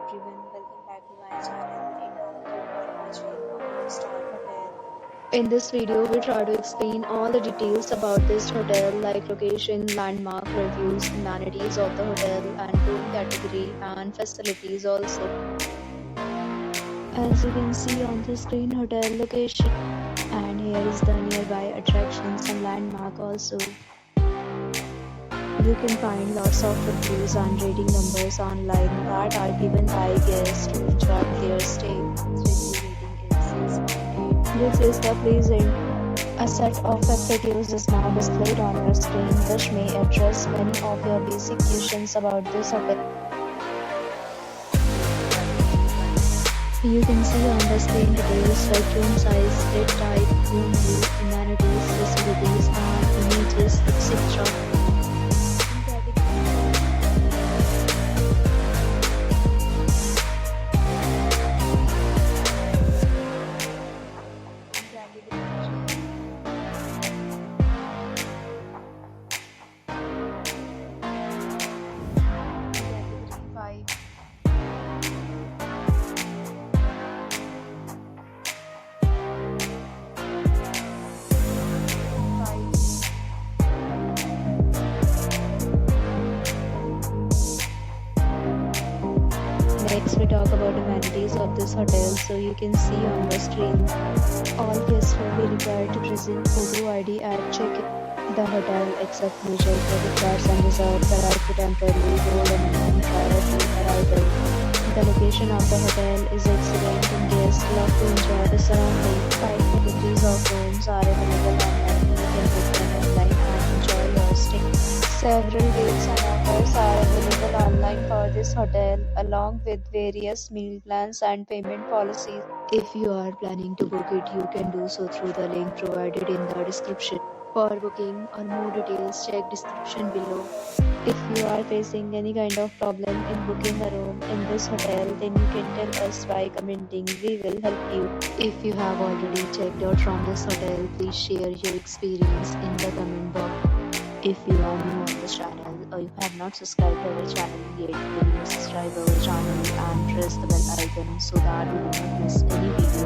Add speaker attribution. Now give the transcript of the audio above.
Speaker 1: everyone, welcome back to my channel. And now we are watching a 4-star hotel. In this video, we try to explain all the details about this hotel like location, landmark, reviews, amenities of the hotel and room category and facilities also. As you can see on the screen, hotel location, and here is the nearby attractions and landmark also. You can find lots of reviews and rating numbers online that are given by guests to enjoy their stay. Its review rating is 6.8. This is the pleasant. A set of FAQs is now displayed on your screen, which may address many of your basic questions about this hotel. You can see on the screen details like room size, bed type, room view, amenities, facilities, and images, etc. Next, we talk about amenities of this hotel. So you can see on the screen, all guests will be required to present photo ID at check-in. The hotel accepts major credit cards and reserves the right to temporarily hold an amount prior to arrival. The location of the hotel is excellent and guests love to enjoy the surroundings. 5 categories of rooms are available online. You can book them online and enjoy your stay. Several dates and offers are available online for this hotel, along with various meal plans and payment policies. If you are planning to book it, you can do so through the link provided in the description. For booking or more details, check description below. If you are facing any kind of problem in booking a room in this hotel, then you can tell us by commenting. We will help you. If you have already checked out from this hotel, please share your experience in the comment box. If you are new on this channel or you have not subscribed to our channel yet, then you subscribe our channel and press the bell icon so that you do not miss any video